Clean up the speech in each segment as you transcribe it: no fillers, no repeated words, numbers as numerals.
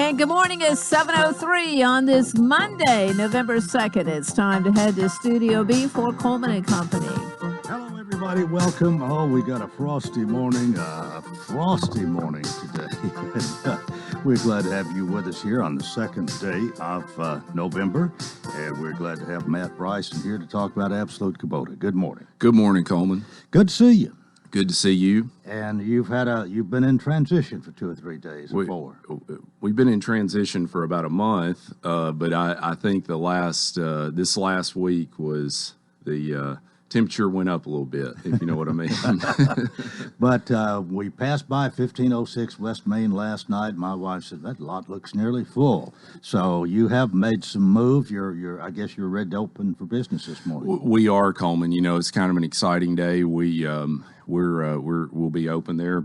And good morning. It's 7:03 on this Monday, November 2nd. It's time to head to Studio B for Coleman and Company. Hello, everybody. Welcome. Oh, we got a frosty morning today. We're glad to have you with us here on the second day of November. And we're glad to have Matt Bryson here to talk about Absolute Kubota. Good morning. Good morning, Coleman. Good to see you. Good to see you. And you've been in transition for 2 or 3 days or 4. We've been in transition for about a month, but I think this last week was the temperature went up a little bit, if you know what I mean. But we passed by 1506 West Main last night. My wife said, that lot looks nearly full. So you have made some move. I guess you're ready to open for business this morning. We are, Coleman. You know, it's kind of an exciting day. We'll be open there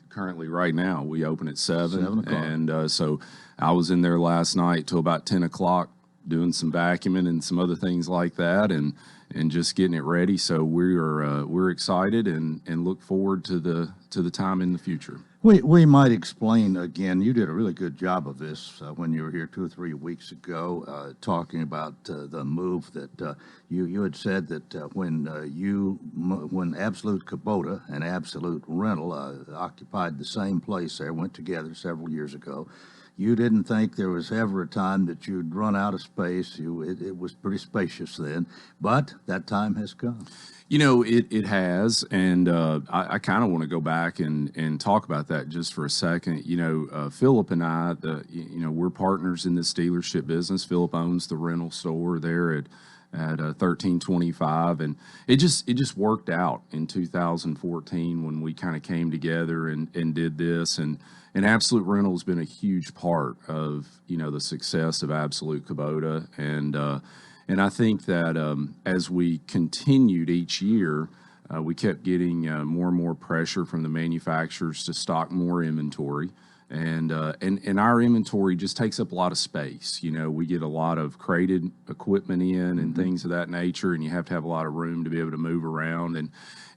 currently right now. We open at 7 o'clock. And so I was in there last night till about 10 o'clock doing some vacuuming and some other things like that, and just getting it ready. So we're excited and look forward to the time in the future. We might explain again. You did a really good job of this when you were here 2 or 3 weeks ago, talking about the move that you had said that when Absolute Kubota and Absolute Rental occupied the same place there, went together several years ago. You didn't think there was ever a time that you'd run out of space. It was pretty spacious then, but that time has come. You know, it has, and I kind of want to go back and talk about that just for a second. You know, Philip and I, we're partners in this dealership business. Philip owns the rental store there at 1325, and it just worked out in 2014 when we kind of came together and did this, and Absolute Rental has been a huge part of the success of Absolute Kubota, and I think that as we continued each year, we kept getting more and more pressure from the manufacturers to stock more inventory. And our inventory just takes up a lot of space. You know, we get a lot of crated equipment in and things of that nature, and you have to have a lot of room to be able to move around.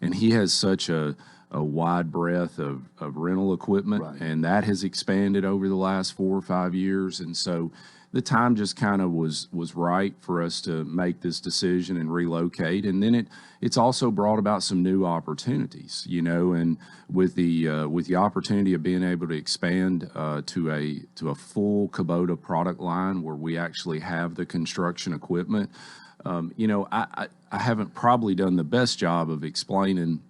And he has such a wide breadth of rental equipment, right, and that has expanded over the last 4 or 5 years. And so the time just kind of was right for us to make this decision and relocate. And then it's also brought about some new opportunities, and with the opportunity of being able to expand to a full Kubota product line where we actually have the construction equipment. I haven't probably done the best job of explaining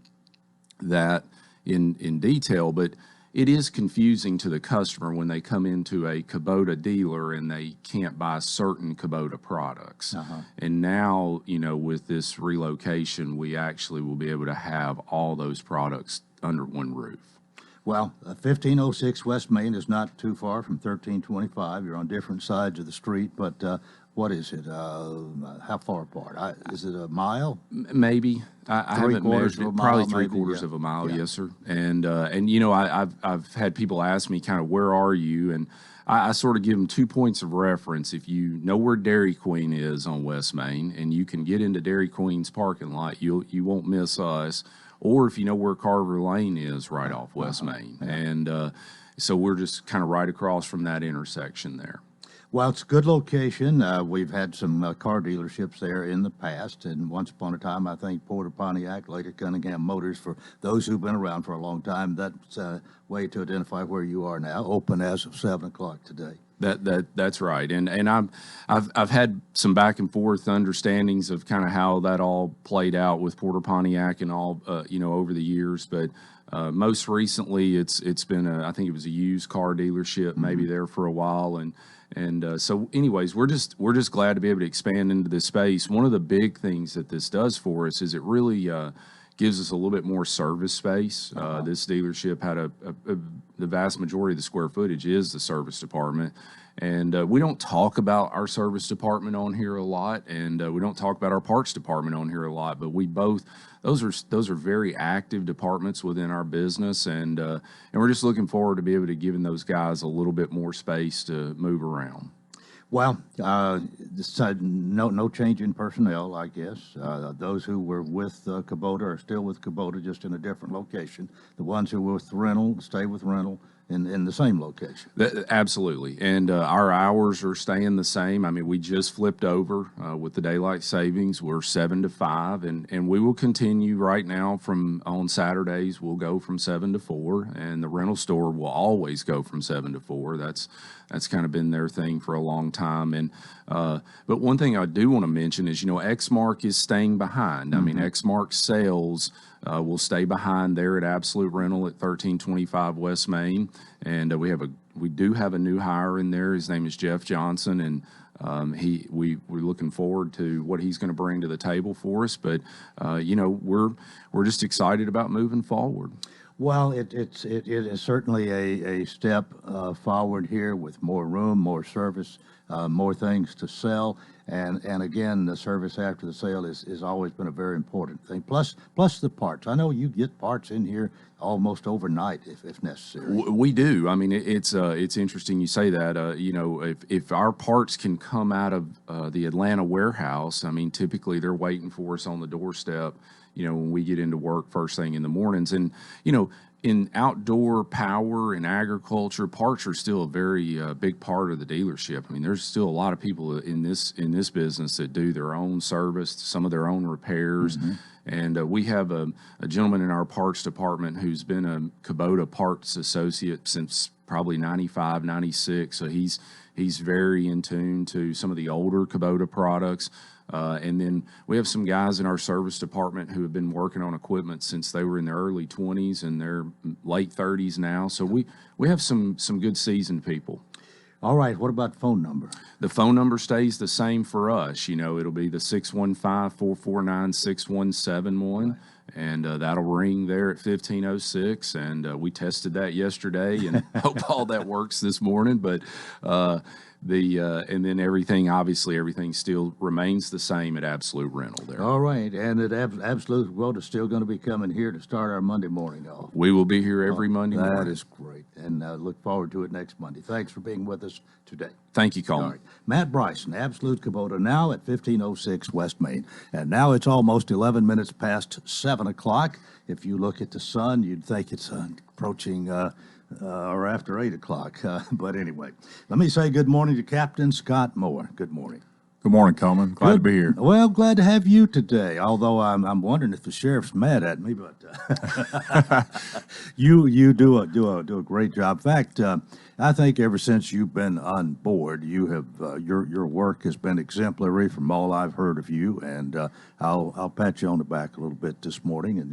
that in detail, but it is confusing to the customer when they come into a Kubota dealer and they can't buy certain Kubota products. And now, with this relocation, we actually will be able to have all those products under one roof. Well, 1506 West Main is not too far from 1325. You're on different sides of the street, but what is it? How far apart? Is it a mile? Maybe. I haven't measured it. Probably three-quarters of a mile, yeah. Yes, sir. And I've had people ask me kind of, where are you? And I sort of give them 2 points of reference. If you know where Dairy Queen is on West Main and you can get into Dairy Queen's parking lot, you won't miss us. Or if you know where Carver Lane is right off West Main. Yeah. And so we're just kind of right across from that intersection there. Well, it's a good location. We've had some car dealerships there in the past, and once upon a time, I think Porter Pontiac, later Cunningham Motors, for those who've been around for a long time, that's a way to identify where you are now, open as of 7 o'clock today. That's right, and I've had some back and forth understandings of kind of how that all played out with Porter Pontiac and all over the years, but most recently it's been I think it was a used car dealership, maybe there for a while, and so anyways, we're just glad to be able to expand into this space. One of the big things that this does for us is it really gives us a little bit more service space. This dealership had the vast majority of the square footage is the service department. And we don't talk about our service department on here a lot, and we don't talk about our parts department on here a lot, but those are very active departments within our business, and we're just looking forward to be able to giving those guys a little bit more space to move around. Well, no change in personnel, I guess. Those who were with Kubota are still with Kubota, just in a different location. The ones who were with rental stay with rental, in the same location. Absolutely. And our hours are staying the same. I mean, we just flipped over with the daylight savings. We're 7 to 5, and we will continue right now from on Saturdays. We'll go from 7 to 4, and the rental store will always go from 7 to 4. That's kind of been their thing for a long time. And but one thing I do want to mention is, Exmark is staying behind. I mean, Exmark sales will stay behind there at Absolute Rental at 1325 West Main, and we do have a new hire in there. His name is Jeff Johnson, and we're looking forward to what he's going to bring to the table for us. But we're just excited about moving forward. Well, it is certainly a step forward here with more room, more service, more things to sell, and again, the service after the sale is always been a very important thing. Plus the parts. I know you get parts in here almost overnight if necessary. We do. I mean, it's interesting you say that. If our parts can come out of the Atlanta warehouse, I mean, typically they're waiting for us on the doorstep. When we get into work first thing in the mornings. And, in outdoor power and agriculture, parts are still a very big part of the dealership. I mean, there's still a lot of people in this business that do their own service, some of their own repairs. And we have a gentleman in our parts department who's been a Kubota parts associate since probably 95, 96. So he's very in tune to some of the older Kubota products. And then we have some guys in our service department who have been working on equipment since they were in their early 20s and their late 30s now. So we have some good seasoned people. All right. What about the phone number? The phone number stays the same for us. It'll be the 615-449-6171. And that'll ring there at 1506. And we tested that yesterday and hope all that works this morning. But and then everything still remains the same at Absolute Rental there. All right, and at Absolute Rental is still going to be coming here to start our Monday morning off. We will be here every Monday morning. That is great, and look forward to it next Monday. Thanks for being with us today. Thank you, Coleman. All right. Matt Bryson, Absolute Kubota, now at 1506 West Main, and now it's almost 11 minutes past 7 o'clock. If you look at the sun, you'd think it's approaching or after 8 o'clock. But anyway, let me say good morning to Captain Scott Moore. Good morning. Good morning, Coleman. Glad to be here. Well, glad to have you today, although I'm wondering if the sheriff's mad at me, but you do a great job. In fact, I think ever since you've been on board, you have your work has been exemplary from all I've heard of you, and I'll pat you on the back a little bit this morning. And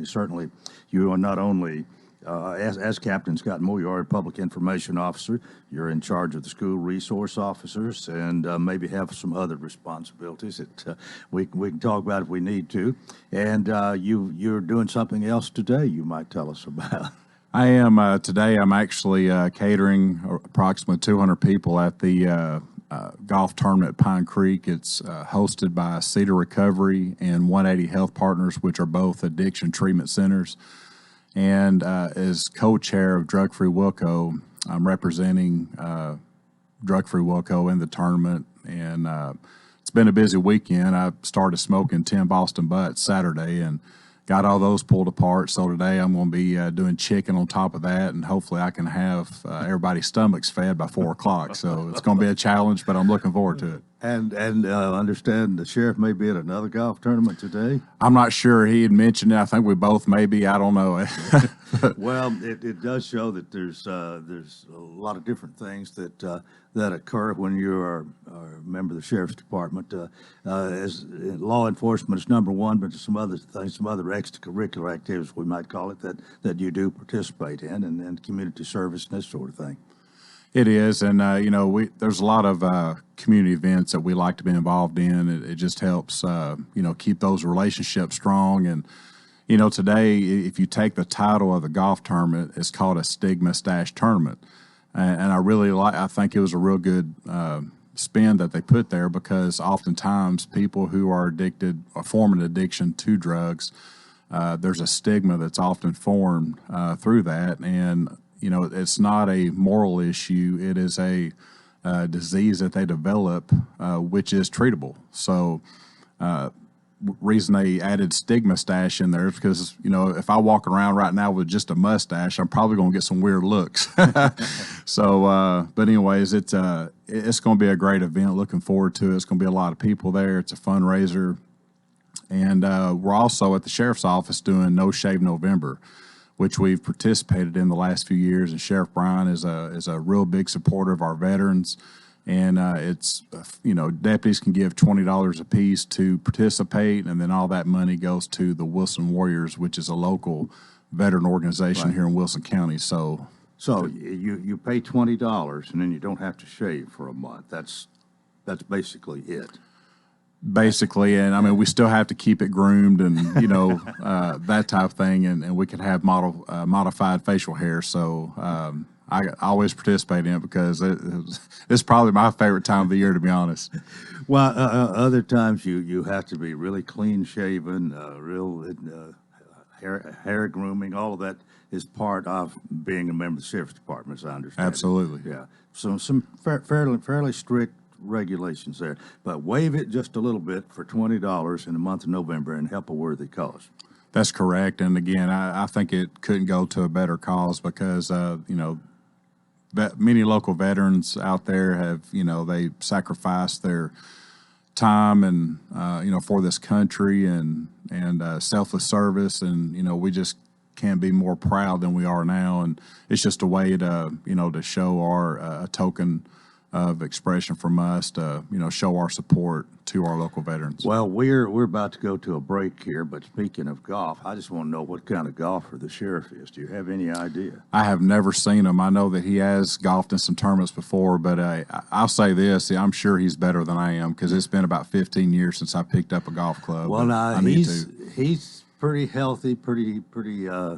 you are not only as Captain Scott Moore, you are a public information officer. You're in charge of the school resource officers, and maybe have some other responsibilities that we can talk about if we need to. And you're doing something else today you might tell us about. I am today. I'm actually catering approximately 200 people at the golf tournament at Pine Creek. It's hosted by Cedar Recovery and 180 Health Partners, which are both addiction treatment centers. And as co-chair of Drug Free Wilco, I'm representing Drug Free Wilco in the tournament. And it's been a busy weekend. I started smoking 10 Boston Butts Saturday and got all those pulled apart. So today I'm going to be doing chicken on top of that, and hopefully I can have everybody's stomachs fed by 4 o'clock. So it's going to be a challenge, but I'm looking forward to it. And understand the sheriff may be at another golf tournament today. I'm not sure. He had mentioned it. I think we both may be. I don't know. Well, it does show that there's a lot of different things that occur when you are a member of the sheriff's department. As law enforcement is number one, but there's some other things, some other extracurricular activities we might call it that you do participate in, and community service and this sort of thing. It is, and there's a lot of community events that we like to be involved in. It just helps, keep those relationships strong. And today, if you take the title of the golf tournament, it's called a Stigma Stash Tournament, and I really I think it was a real good spin that they put there, because oftentimes people who are addicted or form an addiction to drugs, there's a stigma that's often formed through that, and it's not a moral issue. It is a disease that they develop, which is treatable. So reason they added stigma stash in there is because, if I walk around right now with just a mustache, I'm probably going to get some weird looks. So, but anyways, it's going to be a great event. Looking forward to it. It's going to be a lot of people there. It's a fundraiser. And we're also at the sheriff's office doing No Shave November, which we've participated in the last few years. And Sheriff Bryan is a real big supporter of our veterans. And it's, deputies can give $20 a piece to participate, and then all that money goes to the Wilson Warriors, which is a local veteran organization here in Wilson County. So you pay $20, and then you don't have to shave for a month. That's basically it. Basically, and I mean, we still have to keep it groomed and, that type of thing, and we can have modified facial hair. So I always participate in it because it's probably my favorite time of the year, to be honest. Well, other times you have to be really clean shaven, hair grooming, all of that is part of being a member of the Sheriff's Department, as I understand it. Absolutely. Yeah. So some fairly strict regulations there, but waive it just a little bit for $20 in the month of November and help a worthy cause. That's correct. And again, I think it couldn't go to a better cause because, many local veterans out there have, they sacrificed their time and, for this country and selfless service. And, we just can't be more proud than we are now. And it's just a way to, to show our a token of expression from us to, show our support to our local veterans. Well, we're about to go to a break here, but speaking of golf, I just want to know what kind of golfer the sheriff is. Do you have any idea? I have never seen him. I know that he has golfed in some tournaments before, but I'll say this, I'm sure he's better than I am because it's been about 15 years since I picked up a golf club. Well, now, he's pretty healthy, pretty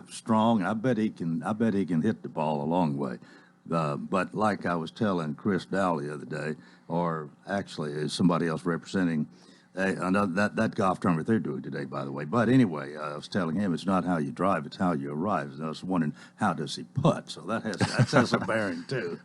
strong. I bet he can hit the ball a long way. But like I was telling Chris Dow the other day, or actually is somebody else representing that golf tournament they're doing today, by the way. But anyway, I was telling him it's not how you drive, it's how you arrive. And I was wondering, how does he putt? So that has a bearing too.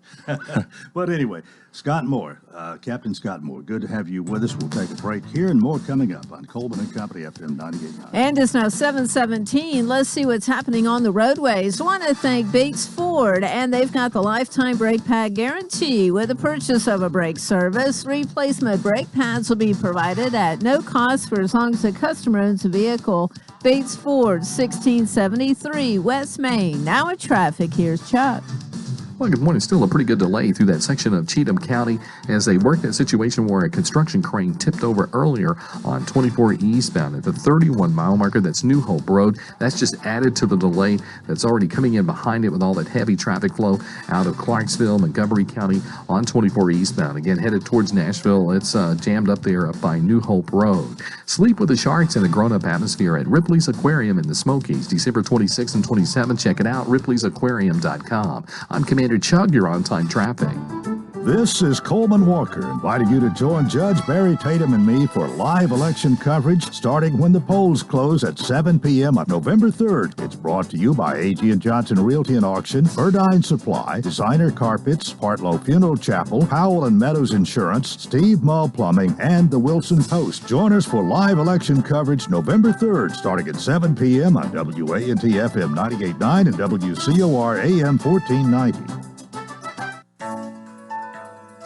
But anyway, Scott Moore, Captain Scott Moore, good to have you with us. We'll take a break here and more coming up on Coleman and Company FM 98.9. And it's now 7:17. Let's see what's happening on the roadways. I want to thank Bates Ford, and they've got the lifetime brake pad guarantee. With the purchase of a brake service, replacement brake pads will be provided at no cost for as long as the customer owns a vehicle. Bates Ford, 1673 West Main. Now at traffic, here's Chuck. Well, good morning. Still a pretty good delay through that section of Cheatham County as they work that situation where a construction crane tipped over earlier on 24 eastbound at the 31-mile marker. That's New Hope Road. That's just added to the delay that's already coming in behind it with all that heavy traffic flow out of Clarksville, Montgomery County on 24 eastbound. Again, headed towards Nashville. It's jammed up there up by New Hope Road. Sleep with the Sharks in a grown-up atmosphere at Ripley's Aquarium in the Smokies, December 26th and 27th. Check it out, ripleysAquarium.com. I'm Commander Chug, you're on time traffic. This is Coleman Walker inviting you to join Judge Barry Tatum and me for live election coverage starting when the polls close at 7 p.m. on November 3rd. It's brought to you by A.G. & Johnson Realty and Auction, Burdine Supply, Designer Carpets, Partlow Funeral Chapel, Powell and Meadows Insurance, Steve Mull Plumbing, and the Wilson Post. Join us for live election coverage November 3rd starting at 7 p.m. on WANT FM 98.9 and WCOR AM 1490.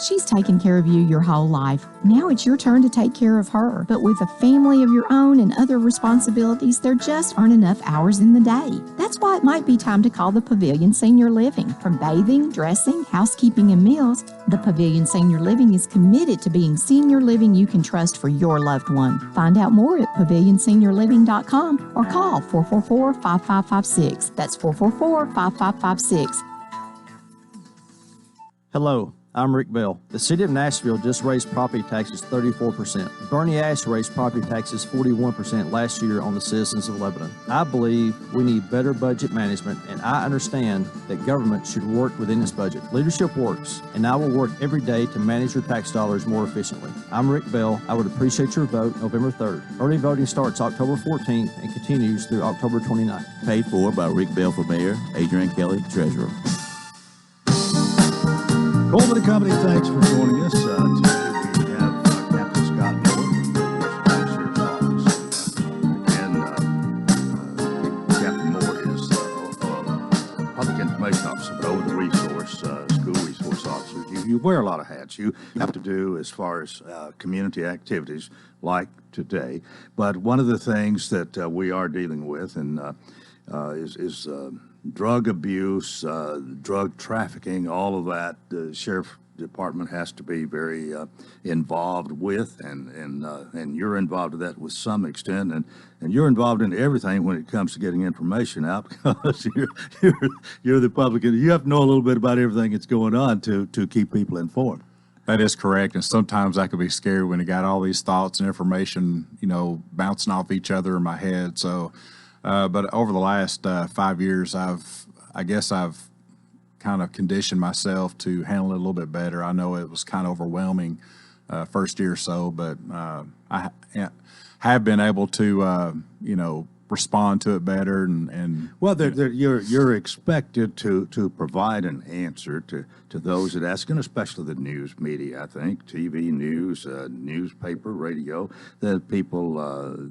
She's taken care of you your whole life. Now it's your turn to take care of her. But with a family of your own and other responsibilities, there just aren't enough hours in the day. That's why it might be time to call the Pavilion Senior Living. From bathing, dressing, housekeeping, and meals, the Pavilion Senior Living is committed to being senior living you can trust for your loved one. Find out more at pavilionseniorliving.com or call 444-5556. That's 444-5556. Hello, I'm Rick Bell. The City of Nashville just raised property taxes 34%. Bernie Ash raised property taxes 41% last year on the citizens of Lebanon. I believe we need better budget management, and I understand that government should work within its budget. Leadership works, and I will work every day to manage your tax dollars more efficiently. I'm Rick Bell. I would appreciate your vote November 3rd. Early voting starts October 14th and continues through October 29th. Paid for by Rick Bell for Mayor, Adrian Kelly, Treasurer. Coleman and Company, thanks for joining us. Today we have Captain Scott Moore from the Sheriff's Office. you wear a lot of hats. You have to do as far as community activities like today. But one of the things that we are dealing with is drug abuse, drug trafficking, all of that. The sheriff department has to be very involved with, and you're involved with that with some extent, and you're involved in everything when it comes to getting information out because you're the public, and you have to know a little bit about everything that's going on to keep people informed. That is correct, and sometimes that can be scary when you got all these thoughts and information, bouncing off each other in my head. So, but over the last 5 years, I guess I've kind of conditioned myself to handle it a little bit better. I know it was kind of overwhelming first year or so, but I have been able to, respond to it better. Well, you're expected to provide an answer to those that ask, and especially the news media. I think TV news, newspaper, radio. That people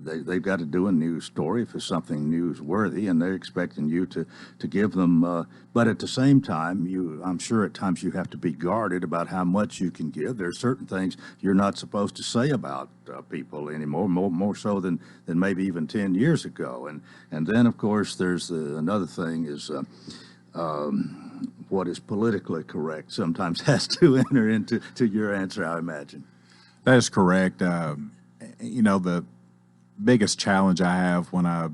they've got to do a news story if it's something newsworthy, and they're expecting you to give them. But at the same time, I'm sure at times you have to be guarded about how much you can give. There's certain things you're not supposed to say about people anymore, more so than maybe even 10 years ago. And then, of course, there's another thing is what is politically correct sometimes has to enter into your answer, I imagine. That is correct. The biggest challenge I have when I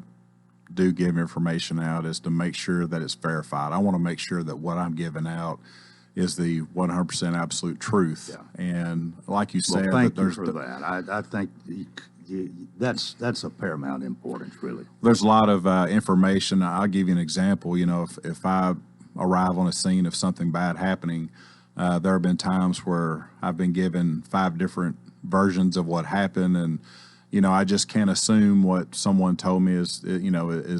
do give information out is to make sure that it's verified. I want to make sure that what I'm giving out is the 100% absolute truth. Yeah. And like you said, thank you for that. I think that's of paramount importance, really. There's a lot of information. I'll give you an example. If I arrive on a scene of something bad happening, there have been times where I've been given 5 different versions of what happened, and I just can't assume what someone told me is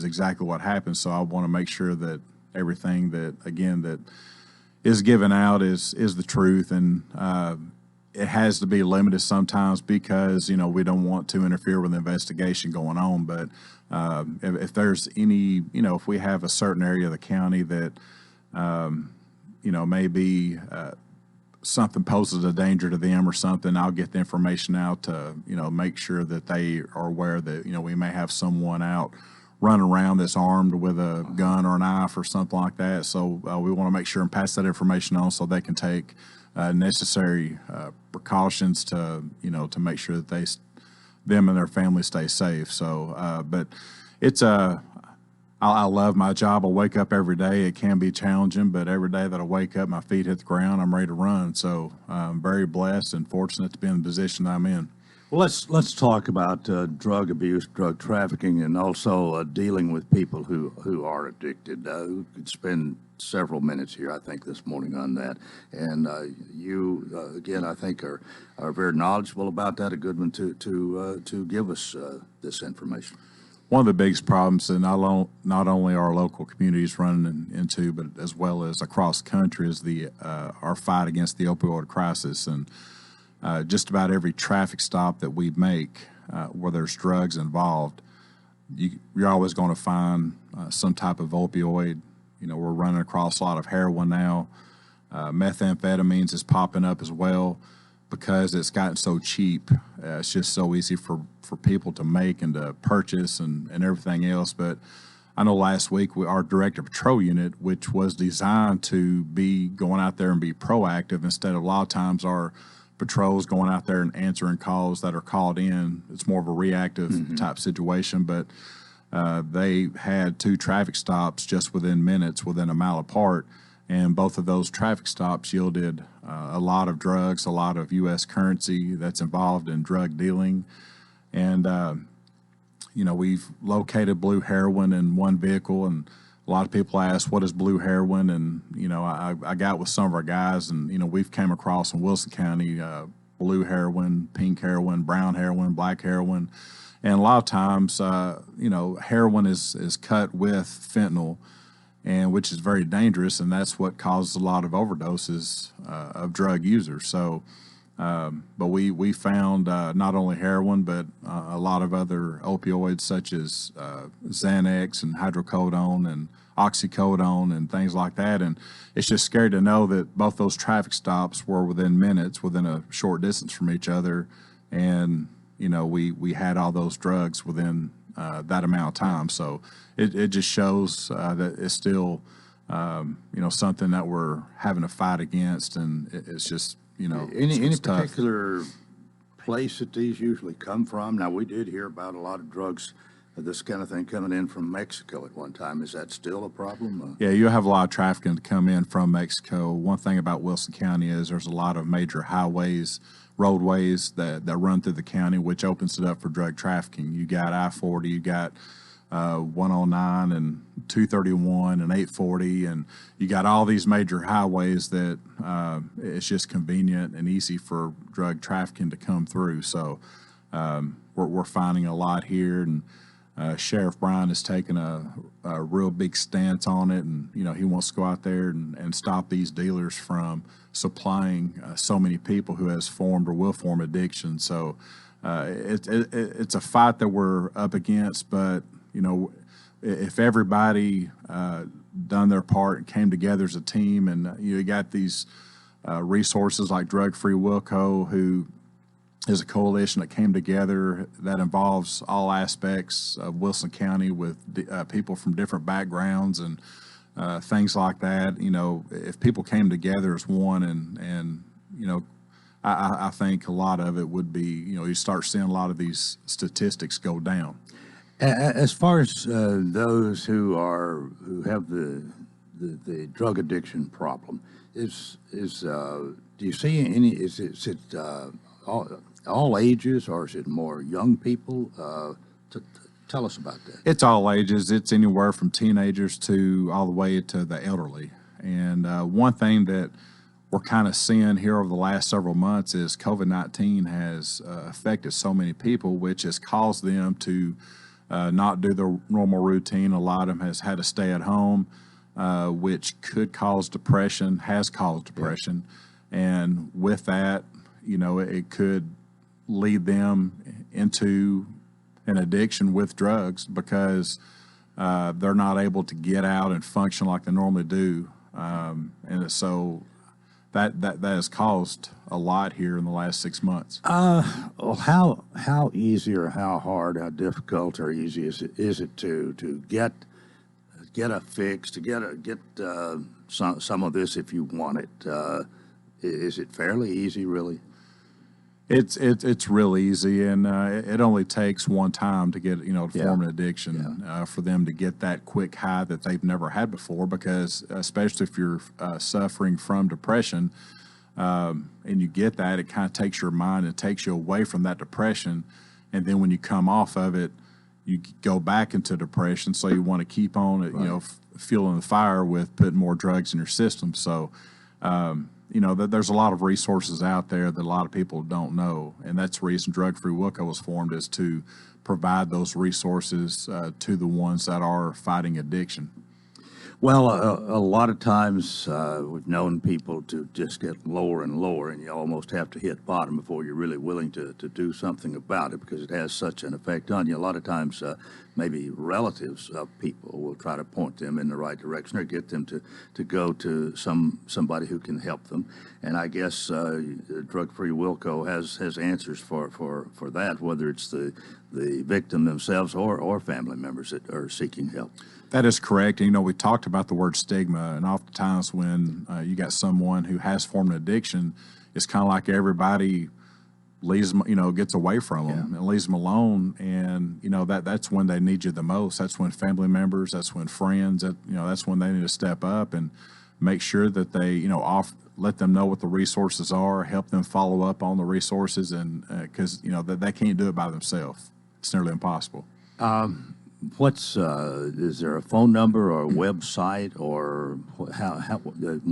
exactly what happened. So I want to make sure that everything that is given out is the truth, and it has to be limited sometimes because we don't want to interfere with the investigation going on. But if there's any, if we have a certain area of the county that maybe something poses a danger to them or something, I'll get the information out to make sure that they are aware that we may have someone out running around that's armed with a gun or a knife or something like that. So we want to make sure and pass that information on so they can take necessary precautions to make sure that them and their family stay safe. So, but it's I love my job. I wake up every day. It can be challenging, but every day that I wake up, my feet hit the ground, I'm ready to run. So I'm very blessed and fortunate to be in the position I'm in. Well, let's talk about drug abuse, drug trafficking, and also dealing with people who are addicted. We could spend several minutes here, I think, this morning on that. And you, again, I think are very knowledgeable about that. A good one to give us this information. One of the biggest problems that not only our local communities running into, but as well as across the country, is our fight against the opioid crisis. And just about every traffic stop that we make where there's drugs involved, you're always going to find some type of opioid. We're running across a lot of heroin now. Methamphetamines is popping up as well because it's gotten so cheap. It's just so easy for people to make and to purchase and everything else. But I know last week our Director Patrol Unit, which was designed to be going out there and be proactive instead of a lot of times our patrols going out there and answering calls that are called in. It's more of a reactive type situation, but they had 2 traffic stops just within minutes, within a mile apart, and both of those traffic stops yielded a lot of drugs, a lot of U.S. currency that's involved in drug dealing. And, we've located blue heroin in one vehicle, and a lot of people ask, what is blue heroin? And, I got with some of our guys, and, we've came across in Wilson County blue heroin, pink heroin, brown heroin, black heroin. And a lot of times, heroin is cut with fentanyl, and which is very dangerous, and that's what causes a lot of overdoses of drug users. So, but we found not only heroin, but a lot of other opioids such as Xanax and hydrocodone and oxycodone and things like that. And it's just scary to know that both those traffic stops were within minutes, within a short distance from each other. And, you know, we had all those drugs within that amount of time. So it just shows that it's still, you know, something that we're having to fight against. And it's just, you know, Any tough. particular place that these usually come from? Now, we did hear about a lot of drugs, this kind of thing coming in from Mexico at one time. Is that still a problem? Yeah, you have a lot of trafficking to come in from Mexico. One thing about Wilson County is there's a lot of major highways, roadways that run through the county, which opens it up for drug trafficking. You got I-40, you got 109 and 231 and 840, and you got all these major highways that it's just convenient and easy for drug trafficking to come through. So we're finding a lot here, and Sheriff Bryan has taken a real big stance on it, and you know he wants to go out there and stop these dealers from supplying so many people who has formed or will form addiction. So it's a fight that we're up against, but you know, if everybody done their part and came together as a team, and you got these resources like Drug Free Wilco, who is a coalition that came together that involves all aspects of Wilson County with people from different backgrounds and things like that. You know, if people came together as one, and you know, I think a lot of it would be, you know, you start seeing a lot of these statistics go down. As far as those who have the drug addiction problem, do you see any? Is it all ages, or is it more young people? Tell us about that. It's all ages. It's anywhere from teenagers to all the way to the elderly. And one thing that we're kind of seeing here over the last several months is COVID-19 has affected so many people, which has caused them to not do the normal routine. A lot of them has had to stay at home, which could cause depression, has caused depression. Yeah. And with that, you know, it could lead them into an addiction with drugs because they're not able to get out and function like they normally do. And so that has caused a lot here in the last 6 months. Well, how easy or how hard, how difficult or easy is it to get a fix, to get some of this if you want it? Is it fairly easy, really? It's real easy, and it only takes one time to get, you know, to form an addiction, for them to get that quick high that they've never had before. Because especially if you're suffering from depression, and you get that, it kind of takes your mind and takes you away from that depression, and then when you come off of it, you go back into depression. So you want to keep on, you know, fueling the fire with putting more drugs in your system. So. You know, there's a lot of resources out there that a lot of people don't know, and that's the reason Drug Free Wilco was formed, is to provide those resources to the ones that are fighting addiction. Well, a lot of times we've known people to just get lower and lower, and you almost have to hit bottom before you're really willing to do something about it, because it has such an effect on you. A lot of times maybe relatives of people will try to point them in the right direction or get them to go to somebody who can help them. And I guess Drug Free Wilco has answers for that, whether it's the victim themselves or family members that are seeking help. That is correct. And, you know, we talked about the word stigma, and oftentimes when you got someone who has formed an addiction, it's kind of like everybody leaves them, you know, gets away from them and leaves them alone. And, you know, that's when they need you the most. That's when family members, that's when friends, that's when they need to step up and make sure that they, you know, let them know what the resources are, help them follow up on the resources, and because, you know, they can't do it by themselves. It's nearly impossible. Is there a phone number or a website, or how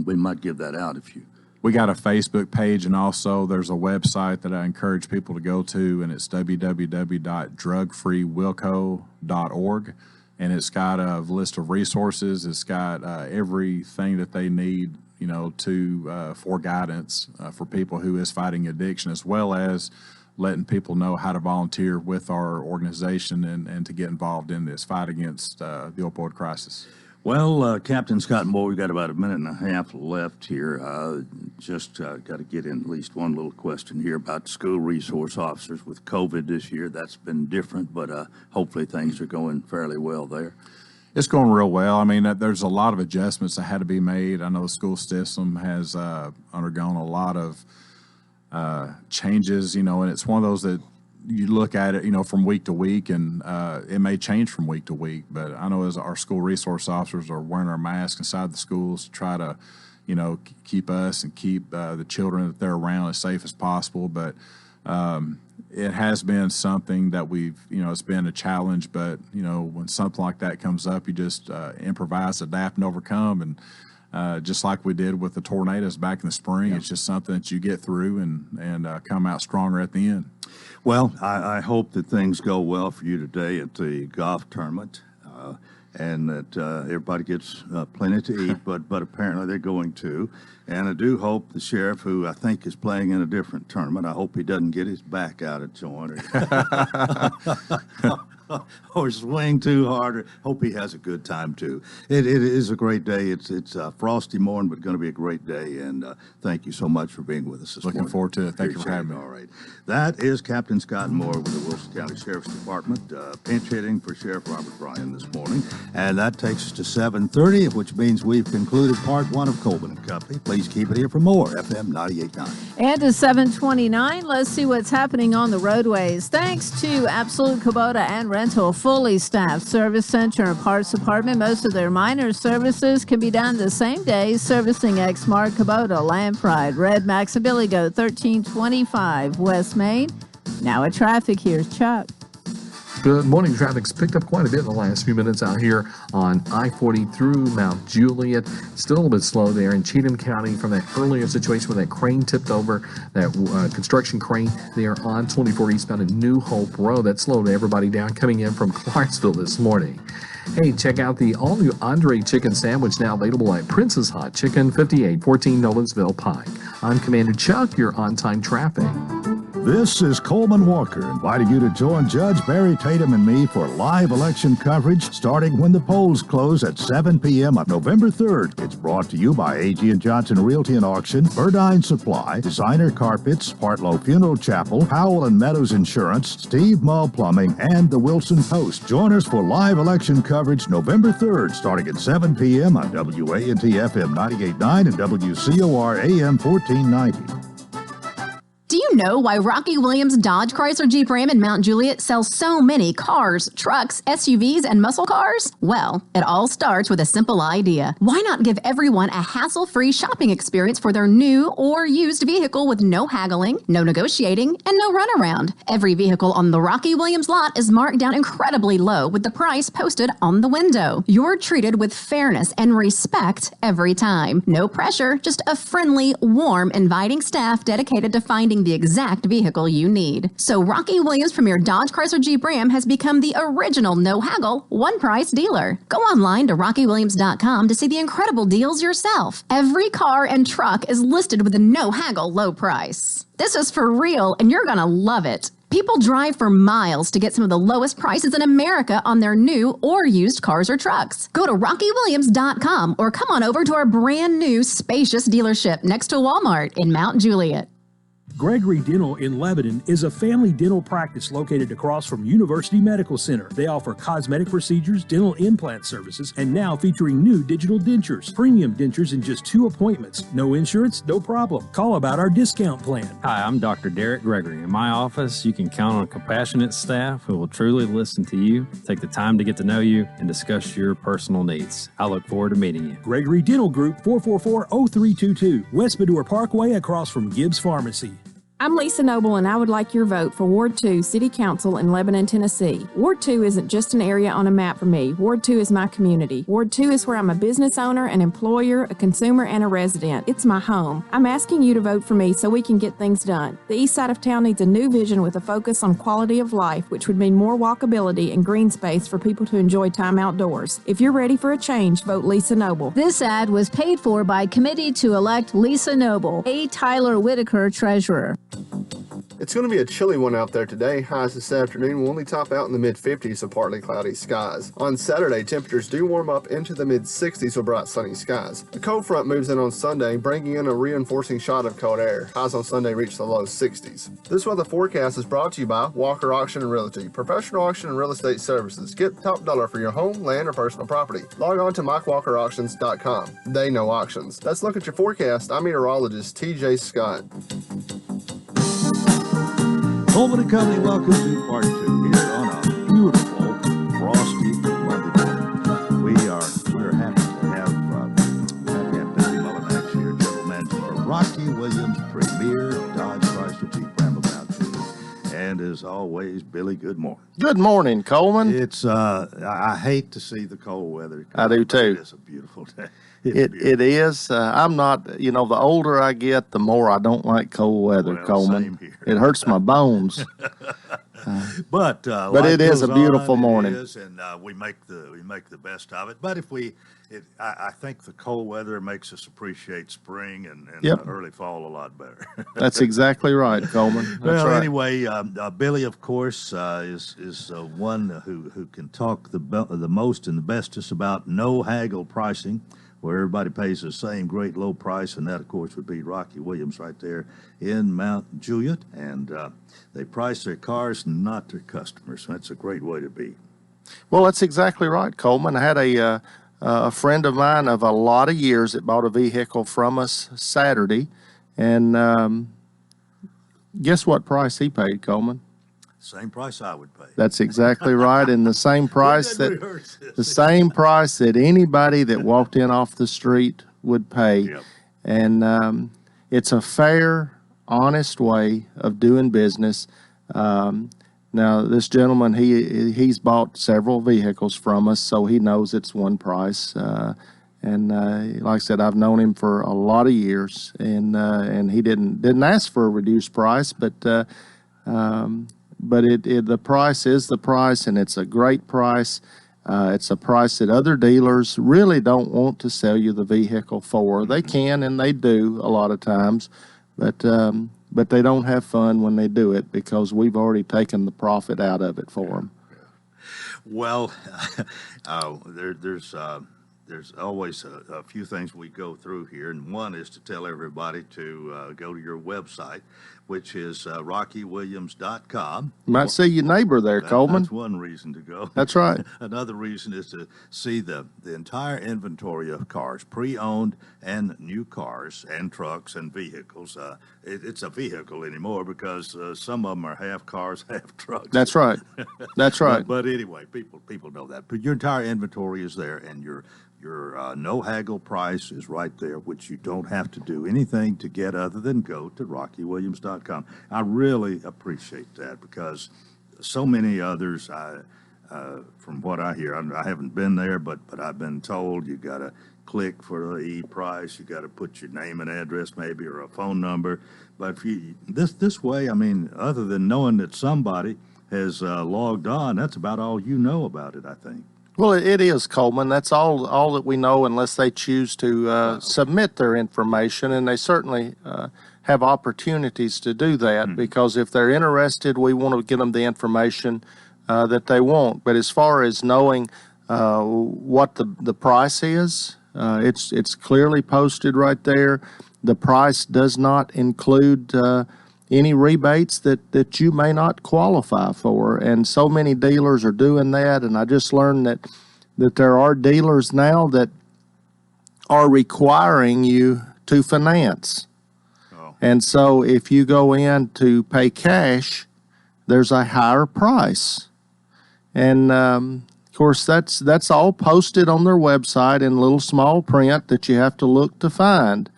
we might give that out if you? We got a Facebook page, and also there's a website that I encourage people to go to, and it's www.drugfreewilco.org, and it's got a list of resources. It's got everything that they need, you know, for guidance for people who is fighting addiction, as well as letting people know how to volunteer with our organization and to get involved in this fight against the opioid crisis. Well, Captain Scott Moore, we've got about a minute and a half left here. Just got to get in at least one little question here about school resource officers with COVID this year. That's been different, but hopefully things are going fairly well there. It's going real well. I mean, there's a lot of adjustments that had to be made. I know the school system has undergone a lot of changes, and it's one of those that you look at it, from week to week, and it may change from week to week. But I know as our school resource officers are wearing our masks inside the schools to try to, keep us and keep the children that they're around as safe as possible. But it has been something that it's been a challenge. But, when something like that comes up, you just improvise, adapt, and overcome. And just like we did with the tornadoes back in the spring, It's just something that you get through and come out stronger at the end. Well, I hope that things go well for you today at the golf tournament, and that everybody gets plenty to eat, but apparently they're going to. And I do hope the sheriff, who I think is playing in a different tournament, I hope he doesn't get his back out of joint or swing too hard. Or hope he has a good time too. It is a great day. It's a frosty morning, but going to be a great day. And thank you so much for being with us this morning. Looking forward to it. Thank you for having me. All right. That is Captain Scott Moore with the Wilson County Sheriff's Department, pinch hitting for Sheriff Robert Bryan this morning. And that takes us to 7:30, which means we've concluded part one of Coleman & Company. Please keep it here for more, FM 98.9. And to 7:29, let's see what's happening on the roadways. Thanks to Absolute Kubota and Rental, fully staffed service center and parts department. Most of their minor services can be done the same day. Servicing Exmark, Kubota, Land Pride, Red Max, and Billy Goat, 1325 West Main. Now at traffic, here's Chuck. Good morning. Traffic's picked up quite a bit in the last few minutes out here on I-40 through Mount Juliet. Still a little bit slow there in Cheatham County from that earlier situation where that crane tipped over, that construction crane there on 24 eastbound at New Hope Road. That slowed everybody down coming in from Clarksville this morning. Hey, check out the all-new Andre Chicken Sandwich now available at Prince's Hot Chicken, 5814 Nolensville Pike. I'm Commander Chuck, your on-time traffic. This is Coleman Walker inviting you to join Judge Barry Tatum and me for live election coverage starting when the polls close at 7 p.m. on November 3rd. It's brought to you by A.G. & Johnson Realty and Auction, Burdine Supply, Designer Carpets, Partlow Funeral Chapel, Powell & Meadows Insurance, Steve Mull Plumbing, and the Wilson Post. Join us for live election coverage November 3rd starting at 7 p.m. on WANT FM 98.9 and WCOR AM 1490. Do you know why Rocky Williams Dodge Chrysler Jeep Ram in Mount Juliet sells so many cars, trucks, SUVs, and muscle cars? Well, it all starts with a simple idea. Why not give everyone a hassle-free shopping experience for their new or used vehicle with no haggling, no negotiating, and no runaround? Every vehicle on the Rocky Williams lot is marked down incredibly low with the price posted on the window. You're treated with fairness and respect every time. No pressure, just a friendly, warm, inviting staff dedicated to finding the exact vehicle you need. So Rocky Williams Premier Dodge Chrysler Jeep Ram has become the original no-haggle, one-price dealer. Go online to rockywilliams.com to see the incredible deals yourself. Every car and truck is listed with a no-haggle low price. This is for real, and you're gonna love it. People drive for miles to get some of the lowest prices in America on their new or used cars or trucks. Go to rockywilliams.com or come on over to our brand new spacious dealership next to Walmart in Mount Juliet. Gregory Dental in Lebanon is a family dental practice located across from University Medical Center. They offer cosmetic procedures, dental implant services, and now featuring new digital dentures. Premium dentures in just 2 appointments. No insurance, no problem. Call about our discount plan. Hi, I'm Dr. Derek Gregory. In my office, you can count on compassionate staff who will truly listen to you, take the time to get to know you, and discuss your personal needs. I look forward to meeting you. Gregory Dental Group, 444-0322, West Medora Parkway across from Gibbs Pharmacy. I'm Lisa Noble, and I would like your vote for Ward 2 City Council in Lebanon, Tennessee. Ward 2 isn't just an area on a map for me. Ward 2 is my community. Ward 2 is where I'm a business owner, an employer, a consumer, and a resident. It's my home. I'm asking you to vote for me so we can get things done. The east side of town needs a new vision with a focus on quality of life, which would mean more walkability and green space for people to enjoy time outdoors. If you're ready for a change, vote Lisa Noble. This ad was paid for by Committee to Elect Lisa Noble, A. Tyler Whitaker, Treasurer. It's going to be a chilly one out there today. Highs this afternoon will only top out in the mid-50s with partly cloudy skies. On Saturday, temperatures do warm up into the mid-60s with bright sunny skies. A cold front moves in on Sunday, bringing in a reinforcing shot of cold air. Highs on Sunday reach the low 60s. This weather forecast is brought to you by Walker Auction and Realty, professional auction and real estate services. Get top dollar for your home, land, or personal property. Log on to MikeWalkerAuctions.com. They know auctions. Let's look at your forecast. I'm meteorologist TJ Scott. Coleman and Company welcomes you part 2 here on a beautiful frosty Monday morning. We're happy to have Billy Mullinax here, General Manager for Rocky Williams Premier Dodge Chrysler Jeep Ram of Mount Juliet. And as always, Billy, good morning. Good morning, Coleman. It's I hate to see the cold weather. I do too. It's a beautiful day. It is. I'm not, the older I get, the more I don't like cold weather, Coleman. Same here. It hurts my bones. But it is a beautiful morning. It is, and we make the best of it. But I think the cold weather makes us appreciate spring and early fall a lot better. That's exactly right, Coleman. That's right. Anyway, Billy, of course, is one who can talk the most and the bestest about no haggle pricing, where everybody pays the same great low price, and that, of course, would be Rocky Williams right there in Mount Juliet. And they price their cars, not their customers. That's a great way to be. Well, that's exactly right, Coleman. I had a friend of mine of a lot of years that bought a vehicle from us Saturday, and guess what price he paid, Coleman? Same price I would pay. That's exactly right, and the same price that anybody that walked in off the street would pay. Yep. And it's a fair, honest way of doing business. Now, this gentleman, he's bought several vehicles from us, so he knows it's one price. And like I said, I've known him for a lot of years, and he didn't ask for a reduced price, but the price is the price, and it's a great price. It's a price that other dealers really don't want to sell you the vehicle for. They can, and they do a lot of times, but they don't have fun when they do it because we've already taken the profit out of it for them. Well, there's always a few things we go through here, and one is to tell everybody to go to your website, which is rockywilliams.com. You might see your neighbor there, Coleman. That's one reason to go. That's right. Another reason is to see the entire inventory of cars, pre-owned and new cars and trucks and vehicles. It's a vehicle anymore because some of them are half cars, half trucks. That's right. That's right. But anyway, people know that. But your entire inventory is there, and your no haggle price is right there, which you don't have to do anything to get other than go to rockywilliams.com. I really appreciate that because so many others, from what I hear, I haven't been there, but I've been told you got to click for the e-price, you got to put your name and address maybe or a phone number. But if you this way, I mean, other than knowing that somebody has logged on, that's about all you know about it, I think. Well, it is, Coleman. That's all that we know unless they choose to submit their information, and they certainly have opportunities to do that because if they're interested, we want to get them the information that they want. But as far as knowing what the price is, it's clearly posted right there. The price does not include any rebates that you may not qualify for. And so many dealers are doing that. And I just learned that there are dealers now that are requiring you to finance. Oh. And so if you go in to pay cash, there's a higher price. And of course, that's all posted on their website in little small print that you have to look to find.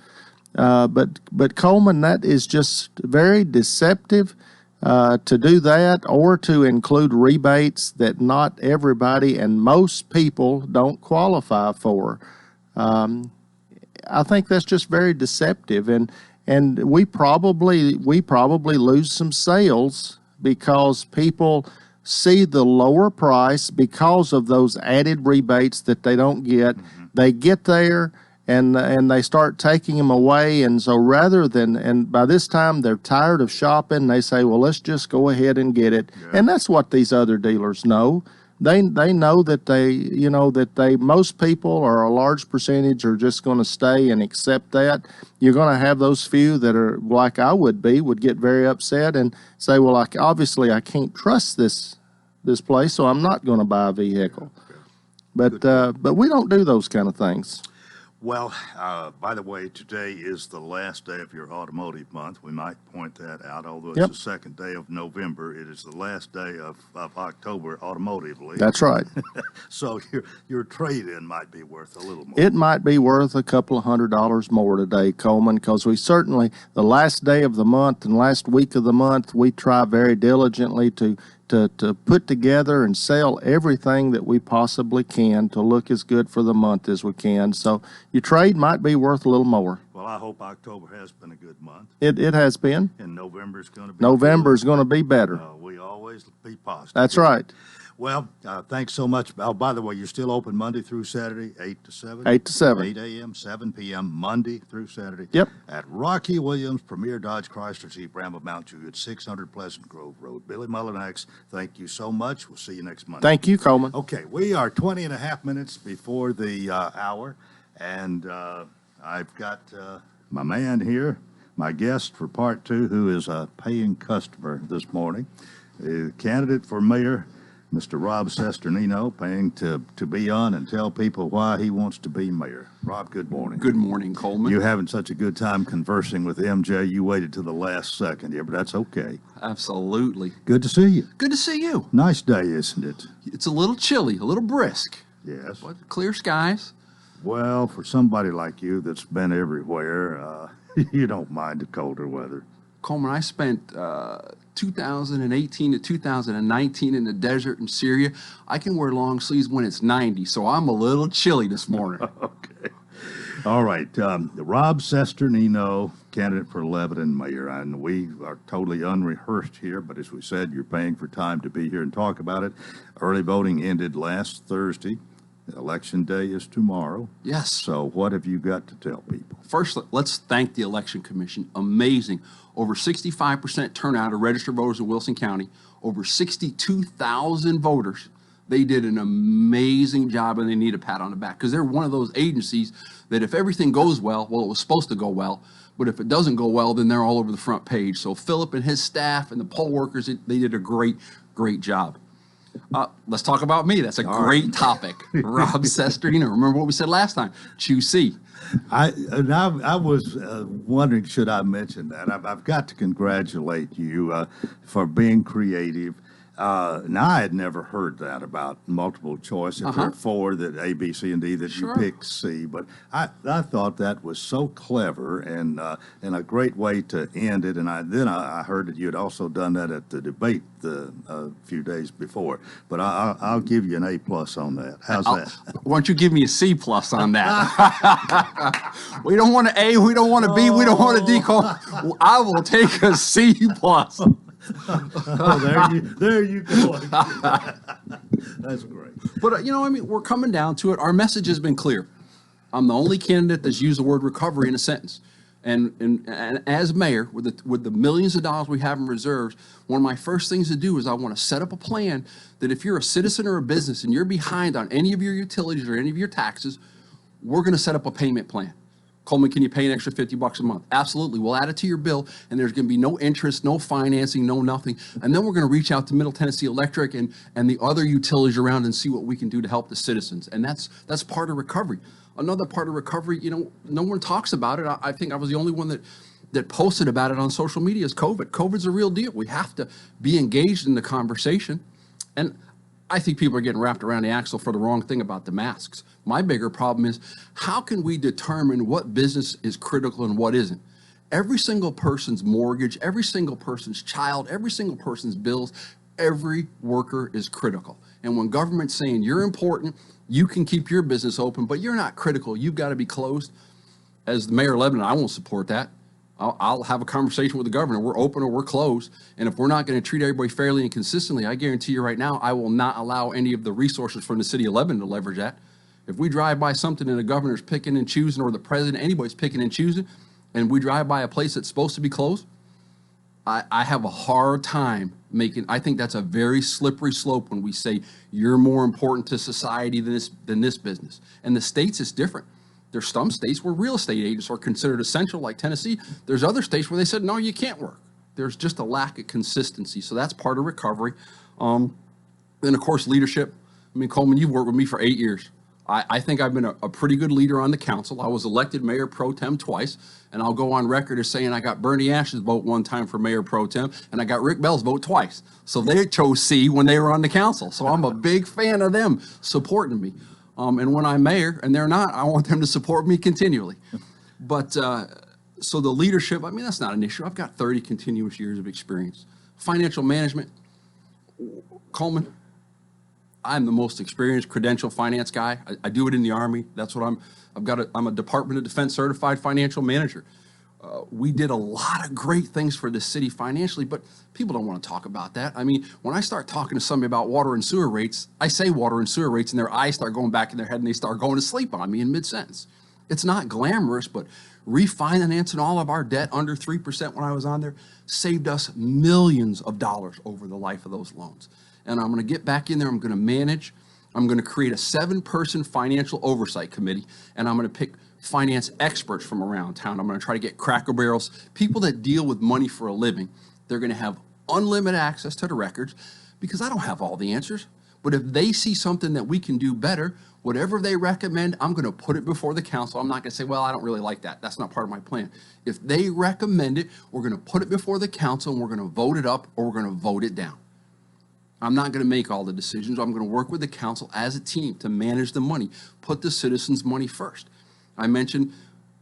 But Coleman, that is just very deceptive to do that or to include rebates that not everybody and most people don't qualify for. I think that's just very deceptive, and we probably lose some sales because people see the lower price because of those added rebates that they don't get. They get there and they start taking them away. And so rather than, and by this time they're tired of shopping, they say, well, let's just go ahead and get it. Yeah. And that's what these other dealers know. They know that most people, or a large percentage, are just going to stay and accept that. You're going to have those few that are like I would get very upset and say, well, obviously I can't trust this place, so I'm not going to buy a vehicle. But we don't do those kind of things. Well, by the way, today is the last day of your automotive month. We might point that out, although it's the second day of November. It is the last day of October automotively. That's right. So your trade-in might be worth a little more. It might be worth a couple of $100 more today, Coleman, because we certainly, the last day of the month and last week of the month, we try very diligently to put together and sell everything that we possibly can to look as good for the month as we can. So your trade might be worth a little more. Well, I hope October has been a good month. It has been. And November's going to be going to be better. We always be positive. That's right. Well, thanks so much. Oh, by the way, you're still open Monday through Saturday, 8 to 7? 8 to 7. 8 a.m., 7 p.m., Monday through Saturday. Yep. At Rocky Williams, Premier Dodge Chrysler Jeep Ram of Mount Juliet, 600 Pleasant Grove Road. Billy Mullinax, thank you so much. We'll see you next Monday. Thank you, Coleman. Okay, we are 20 and a half minutes before the hour, and I've got my man here, my guest for part two, who is a paying customer this morning, the candidate for mayor, Mr. Rob Cesternino, paying to be on and tell people why he wants to be mayor. Rob, good morning. Good morning, Coleman. You're having such a good time conversing with MJ. You waited to the last second here, but that's okay. Absolutely. Good to see you. Good to see you. Nice day, isn't it? It's a little chilly, a little brisk. Yes. But clear skies. Well, for somebody like you that's been everywhere, you don't mind the colder weather. Coleman, I spent 2018 to 2019 in the desert in Syria. I can wear long sleeves when it's 90, so I'm a little chilly this morning. Okay. All right. Rob Cesternino, candidate for Lebanon mayor. And we are totally unrehearsed here, but as we said, you're paying for time to be here and talk about it. Early voting ended last Thursday. Election day is tomorrow. Yes. So what have you got to tell people? First, let's thank the Election Commission. Amazing. Over 65% turnout of registered voters in Wilson County. Over 62,000 voters. They did an amazing job, and they need a pat on the back because they're one of those agencies that if everything goes well, it was supposed to go well, but if it doesn't go well, then they're all over the front page. So Philip and his staff and the poll workers, they did a great job. Let's talk about me. That's a great topic. Rob Cesternino. Remember what we said last time? Choose C. I was wondering, should I mention that? I've got to congratulate you for being creative. Now, I had never heard that about multiple choice. If there are four, that A, B, C, and D, that you pick C. But I thought that was so clever and a great way to end it. And then I heard that you had also done that at the debate a few days before. But I'll give you an A+ on that. How's that? Why don't you give me a C+ on that? We don't want an A. We don't want a B. We don't want a D. I will take a C+. There you go. That's great. But, we're coming down to it. Our message has been clear. I'm the only candidate that's used the word recovery in a sentence. And as mayor, with the millions of dollars we have in reserves, one of my first things to do is I want to set up a plan that if you're a citizen or a business and you're behind on any of your utilities or any of your taxes, we're going to set up a payment plan. Coleman, can you pay an extra $50 a month? Absolutely. We'll add it to your bill, and there's going to be no interest, no financing, no nothing. And then we're going to reach out to Middle Tennessee Electric and the other utilities around and see what we can do to help the citizens. And that's part of recovery. Another part of recovery, no one talks about it. I think I was the only one that posted about it on social media is COVID. COVID's a real deal. We have to be engaged in the conversation. And I think people are getting wrapped around the axle for the wrong thing about the masks. My bigger problem is how can we determine what business is critical and what isn't? Every single person's mortgage, every single person's child, every single person's bills, every worker is critical. And when government's saying you're important, you can keep your business open, but you're not critical, you've got to be closed. As the mayor of Lebanon, I won't support that. I'll have a conversation with the governor. We're open or we're closed. And if we're not going to treat everybody fairly and consistently, I guarantee you right now, I will not allow any of the resources from the city of Lebanon to leverage that. If we drive by something and the governor's picking and choosing, or the president, anybody's picking and choosing, and we drive by a place that's supposed to be closed, I have a hard time I think that's a very slippery slope when we say you're more important to society than this business. And the states is different. There's some states where real estate agents are considered essential, like Tennessee. There's other states where they said, no, you can't work. There's just a lack of consistency. So that's part of recovery. Then, of course, leadership. I mean, Coleman, you've worked with me for 8 years. I think I've been a pretty good leader on the council. I was elected mayor pro tem twice, and I'll go on record as saying I got Bernie Ash's vote one time for mayor pro tem, and I got Rick Bell's vote twice. So they chose C when they were on the council. So I'm a big fan of them supporting me. And when I'm mayor, and they're not, I want them to support me continually. But so the leadership, I mean, that's not an issue. I've got 30 continuous years of experience. Financial management, Coleman, I'm the most experienced credential finance guy. I do it in the Army. That's what I'm a Department of Defense certified financial manager. We did a lot of great things for the city financially, but people don't want to talk about that. I mean, when I start talking to somebody about water and sewer rates, I say water and sewer rates, and their eyes start going back in their head, and they start going to sleep on me in mid-sentence. It's not glamorous, but refinancing all of our debt under 3% when I was on there saved us millions of dollars over the life of those loans. And I'm going to get back in there. I'm going to manage. I'm going to create a 7-person financial oversight committee, and I'm going to pick finance experts from around town. I'm going to try to get Cracker Barrels, people that deal with money for a living. They're going to have unlimited access to the records, because I don't have all the answers. But if they see something that we can do better, whatever they recommend, I'm going to put it before the council. I'm not going to say, well, I don't really like that. That's not part of my plan. If they recommend it, we're going to put it before the council, and we're going to vote it up, or we're going to vote it down. I'm not going to make all the decisions. I'm going to work with the council as a team to manage the money, put the citizens' money first. I mentioned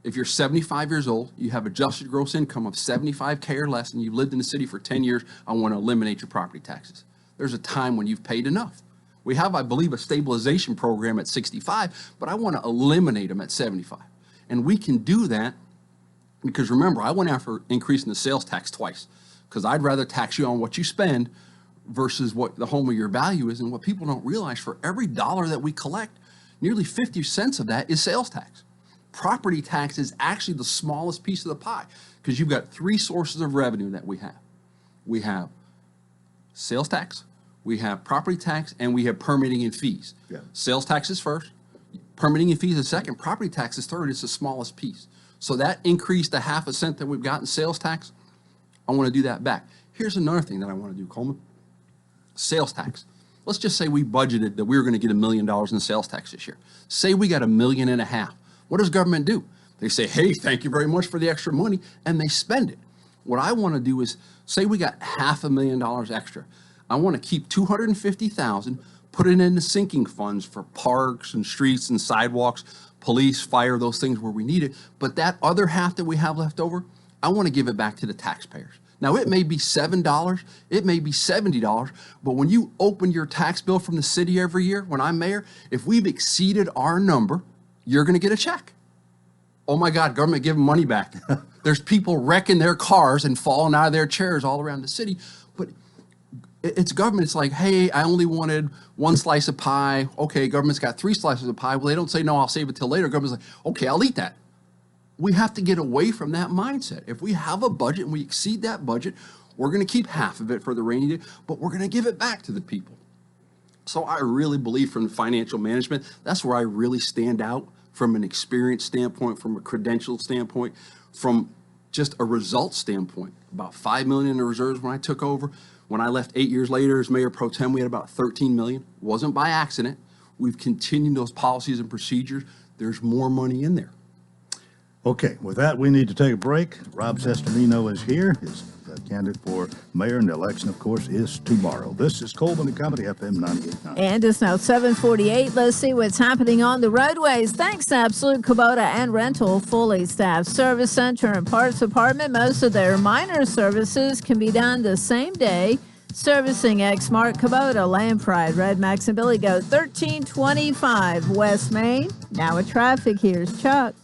if you're 75 years old, you have adjusted gross income of $75K or less, and you've lived in the city for 10 years, I want to eliminate your property taxes. There's a time when you've paid enough. We have, I believe, a stabilization program at 65, but I want to eliminate them at 75. And we can do that because, remember, I went after increasing the sales tax twice, because I'd rather tax you on what you spend versus what the home of your value is. And what people don't realize, for every dollar that we collect, nearly 50 cents of that is sales tax. Property tax is actually the smallest piece of the pie, because you've got 3 sources of revenue that we have. We have sales tax, we have property tax, and we have permitting and fees. Yeah. Sales tax is first, permitting and fees is second, property tax is third. It's the smallest piece. So that increased the half a cent that we've got in sales tax. I want to do that back. Here's another thing that I want to do, Coleman. Sales tax. Let's just say we budgeted that we were going to get $1 million in sales tax this year. Say we got $1.5 million. What does government do? They say, hey, thank you very much for the extra money, and they spend it. What I want to do is, say we got $500,000 extra. I want to keep $250,000, put it in the sinking funds for parks and streets and sidewalks, police, fire, those things where we need it. But that other half that we have left over, I want to give it back to the taxpayers. Now, it may be $7, it may be $70, but when you open your tax bill from the city every year, when I'm mayor, if we've exceeded our number, you're going to get a check. Oh my God, government giving money back. There's people wrecking their cars and falling out of their chairs all around the city. But it's government. It's like, hey, I only wanted 1 slice of pie. Okay, government's got 3 slices of pie. Well, they don't say, no, I'll save it till later. Government's like, okay, I'll eat that. We have to get away from that mindset. If we have a budget and we exceed that budget, we're going to keep half of it for the rainy day, but we're going to give it back to the people. So I really believe, from financial management, that's where I really stand out from an experience standpoint, from a credential standpoint, from just a results standpoint. About $5 million in the reserves when I took over. When I left 8 years later as mayor pro tem, we had about $13 million. Wasn't by accident. We've continued those policies and procedures. There's more money in there. Okay, with that, we need to take a break. Rob Sestamino is here. His candidate for mayor, and the election, of course, is tomorrow. This is Coleman and Company, FM 98.9. And it's now 7:48. Let's see what's happening on the roadways. Thanks to Absolute Kubota and Rental, fully staffed service center and parts department. Most of their minor services can be done the same day. Servicing Exmark, Kubota, Land Pride, Red Max, and Billy Goat, 1325 West Main. Now with traffic, here's Chuck.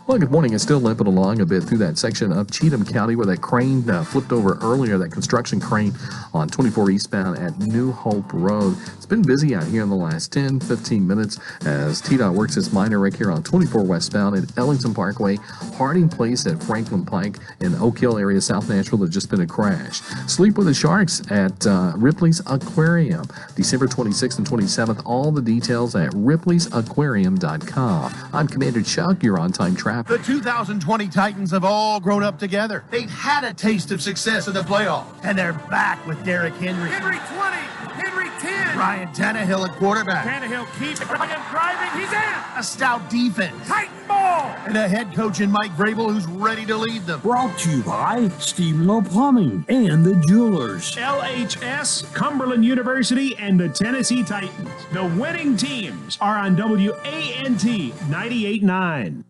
Well, good morning. It's still limping along a bit through that section of Cheatham County where that crane flipped over earlier, that construction crane on 24 eastbound at New Hope Road. It's been busy out here in the last 10, 15 minutes as TDOT works its minor wreck here on 24 westbound at Ellington Parkway, Harding Place at Franklin Pike, in the Oak Hill area, South Nashville. There's just been a crash. Sleep with the Sharks at Ripley's Aquarium, December 26th and 27th. All the details at ripleysAquarium.com. I'm Commander Chuck. You're on time traffic. The 2020 Titans have all grown up together. They've had a taste of success in the playoffs, and they're back with Derrick Henry. Henry 20, Henry 10. Ryan Tannehill at quarterback. Tannehill keeps driving, he's in. A stout defense. Titan ball. And a head coach in Mike Vrabel who's ready to lead them. Brought to you by Stevenlow Plumbing and the Jewelers. LHS, Cumberland University, and the Tennessee Titans. The winning teams are on WANT 98.9.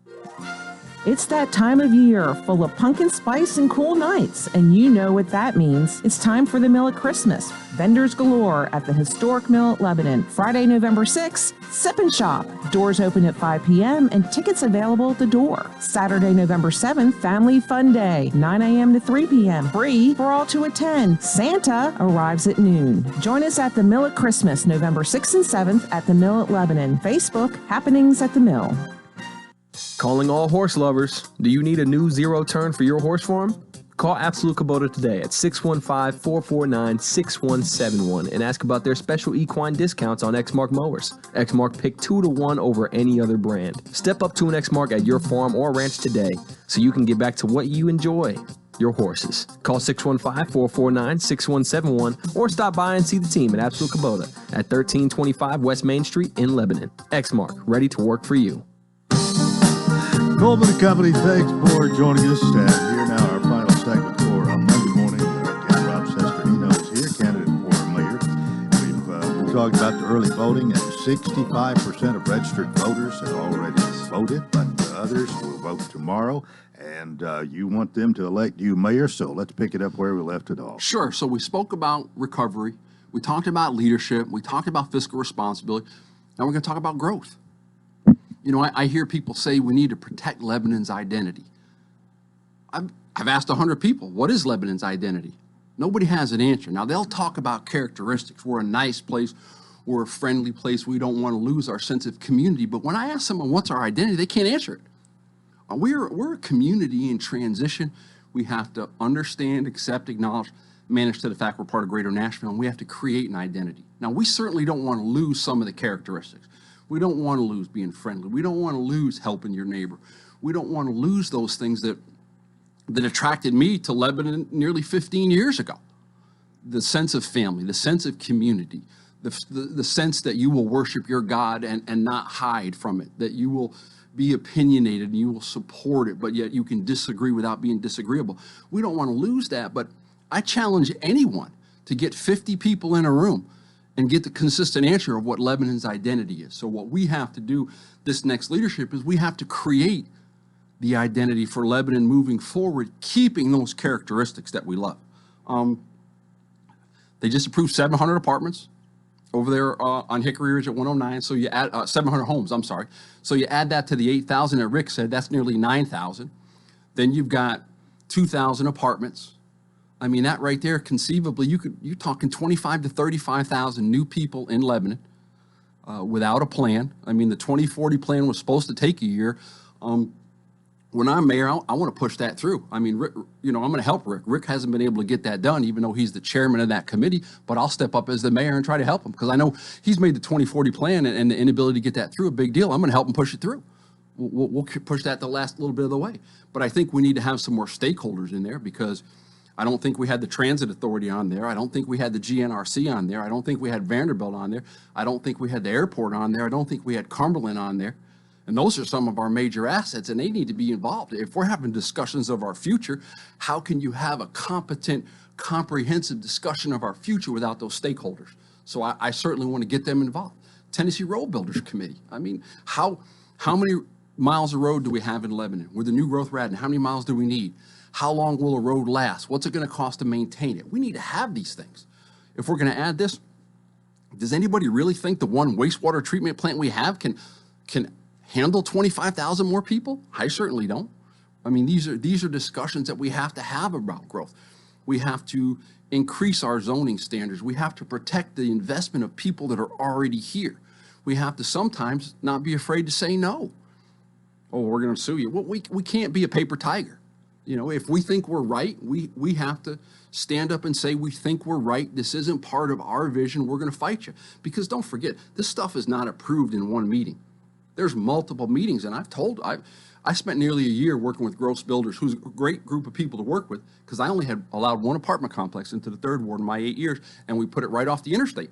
It's that time of year full of pumpkin spice and cool nights, and you know what that means. It's time for the Mill at Christmas. Vendors galore at the historic Mill at Lebanon. Friday, November 6th, Sip and Shop. Doors open at 5 p.m. and tickets available at the door. Saturday, November 7th, Family Fun Day, 9 a.m. to 3 p.m. Free for all to attend. Santa arrives at noon. Join us at the Mill at Christmas, November 6th and 7th at the Mill at Lebanon. Facebook, Happenings at the Mill. Calling all horse lovers. Do you need a new zero turn for your horse farm? Call Absolute Kubota today at 615-449-6171 and ask about their special equine discounts on Exmark mowers. Exmark picked 2-to-1 over any other brand. Step up to an Exmark at your farm or ranch today so you can get back to what you enjoy, your horses. Call 615-449-6171 or stop by and see the team at Absolute Kubota at 1325 West Main Street in Lebanon. Exmark, ready to work for you. Coleman & Company, thanks for joining us. Here now our final segment for Monday morning. Again, Rob Cesternino is here, candidate for mayor. We've been talking about the early voting, and 65% of registered voters have already voted, but others will vote tomorrow. And you want them to elect you mayor, so let's pick it up where we left it off. Sure. So we spoke about recovery. We talked about leadership. We talked about fiscal responsibility. Now we're going to talk about growth. You know, I hear people say we need to protect Lebanon's identity. I've asked 100 people, what is Lebanon's identity? Nobody has an answer. Now, they'll talk about characteristics. We're a nice place. We're a friendly place. We don't want to lose our sense of community. But when I ask someone what's our identity, they can't answer it. We're a community in transition. We have to understand, accept, acknowledge, manage to the fact we're part of Greater Nashville, and we have to create an identity. Now, we certainly don't want to lose some of the characteristics. We don't want to lose being friendly. We don't want to lose helping your neighbor. We don't want to lose those things that attracted me to Lebanon nearly 15 years ago. The sense of family, the sense of community, the sense that you will worship your God and not hide from it, that you will be opinionated and you will support it, but yet you can disagree without being disagreeable. We don't want to lose that, but I challenge anyone to get 50 people in a room and get the consistent answer of what Lebanon's identity is. So what we have to do this next leadership is we have to create the identity for Lebanon moving forward, keeping those characteristics that we love. They just approved 700 apartments over there on Hickory Ridge at 109. So you add 700 homes, I'm sorry. So you add that to the 8,000 that Rick said, that's nearly 9,000. Then you've got 2,000 apartments. I mean, that right there, conceivably, you're talking 25 to 35,000 new people in Lebanon without a plan. I mean, the 2040 plan was supposed to take a year. When I'm mayor, I want to push that through. I mean, Rick, I'm going to help Rick. Rick hasn't been able to get that done, even though he's the chairman of that committee, but I'll step up as the mayor and try to help him because I know he's made the 2040 plan and the inability to get that through a big deal. I'm going to help him push it through. We'll push that the last little bit of the way. But I think we need to have some more stakeholders in there because I don't think we had the transit authority on there. I don't think we had the GNRC on there. I don't think we had Vanderbilt on there. I don't think we had the airport on there. I don't think we had Cumberland on there. And those are some of our major assets, and they need to be involved. If we're having discussions of our future, how can you have a competent, comprehensive discussion of our future without those stakeholders? So I certainly want to get them involved. Tennessee Road Builders Committee. I mean, how many miles of road do we have in Lebanon? With the new growth we're adding, how many miles do we need? How long will a road last? What's it going to cost to maintain it? We need to have these things. If we're going to add this, does anybody really think the one wastewater treatment plant we have can handle 25,000 more people? I certainly don't. I mean, these are discussions that we have to have about growth. We have to increase our zoning standards. We have to protect the investment of people that are already here. We have to sometimes not be afraid to say no. Oh, we're going to sue you. Well, we can't be a paper tiger. You know, if we think we're right, we have to stand up and say we think we're right. This isn't part of our vision. We're going to fight you. Because don't forget, this stuff is not approved in one meeting. There's multiple meetings, and I spent nearly a year working with Gross Builders, who's a great group of people to work with, because I only had allowed one apartment complex into the 3rd Ward in my 8 years, and we put it right off the interstate.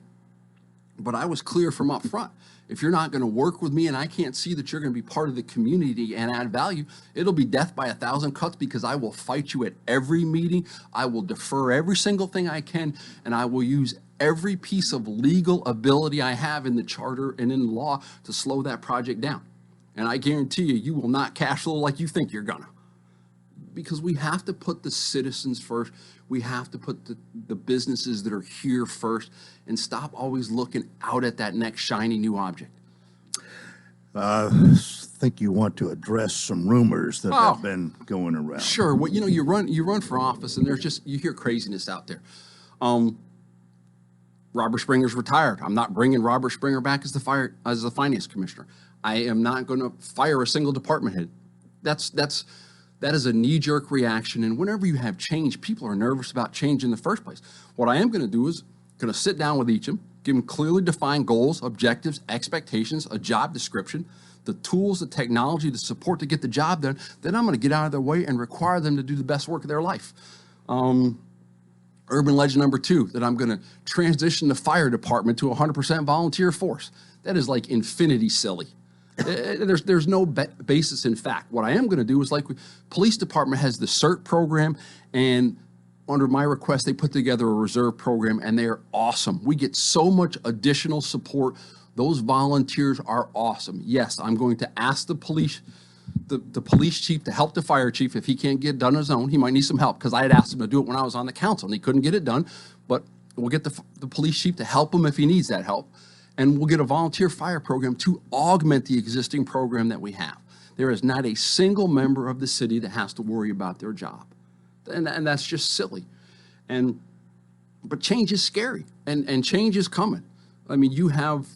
But I was clear from up front. If you're not going to work with me and I can't see that you're going to be part of the community and add value, it'll be death by 1,000 cuts, because I will fight you at every meeting. I will defer every single thing I can, and I will use every piece of legal ability I have in the charter and in law to slow that project down. And I guarantee you, you will not cash flow like you think you're gonna. Because we have to put the citizens first. We have to put the businesses that are here first, and stop always looking out at that next shiny new object. I think you want to address some rumors that have been going around. Sure. Well, you know, you run for office, and you hear craziness out there. Robert Springer's retired. I'm not bringing Robert Springer back as the finance commissioner. I am not going to fire a single department head. That is a knee-jerk reaction, and whenever you have change, people are nervous about change in the first place. What I am going to do is going to sit down with each of them, give them clearly defined goals, objectives, expectations, a job description, the tools, the technology, the support to get the job done. Then I'm going to get out of their way and require them to do the best work of their life. Urban legend number 2, that I'm going to transition the fire department to 100% volunteer force. That is like infinity silly. There's no basis in fact. What I am going to do is, like, police department has the CERT program, and under my request, they put together a reserve program, and they are awesome. We get so much additional support. Those volunteers are awesome. Yes, I'm going to ask the police chief to help the fire chief. If he can't get it done on his own, he might need some help, because I had asked him to do it when I was on the council, and he couldn't get it done. But we'll get the police chief to help him if he needs that help. And we'll get a volunteer fire program to augment the existing program that we have. There is not a single member of the city that has to worry about their job. And that's just silly. But change is scary, and change is coming. I mean, you have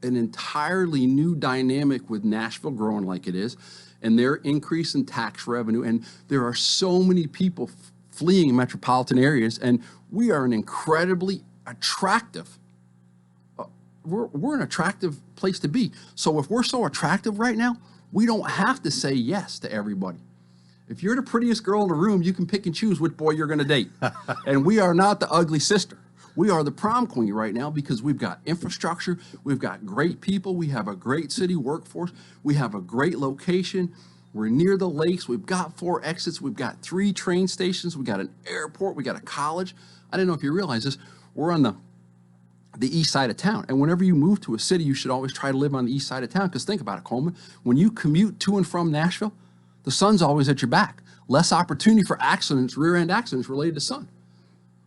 an entirely new dynamic with Nashville growing like it is, and their increase in tax revenue, and there are so many people fleeing metropolitan areas, and we are an incredibly attractive we're an attractive place to be. So if we're so attractive right now, we don't have to say yes to everybody. If you're the prettiest girl in the room, you can pick and choose which boy you're going to date. And we are not the ugly sister. We are the prom queen right now, because we've got infrastructure, we've got great people, we have a great city workforce, we have a great location, we're near the lakes, we've got 4 exits, we've got 3 train stations, we got an airport, we got a college. I don't know if you realize this, we're on the east side of town. And whenever you move to a city, you should always try to live on the east side of town, because think about it, Coleman. When you commute to and from Nashville, the sun's always at your back. Less opportunity for accidents, rear-end accidents related to sun.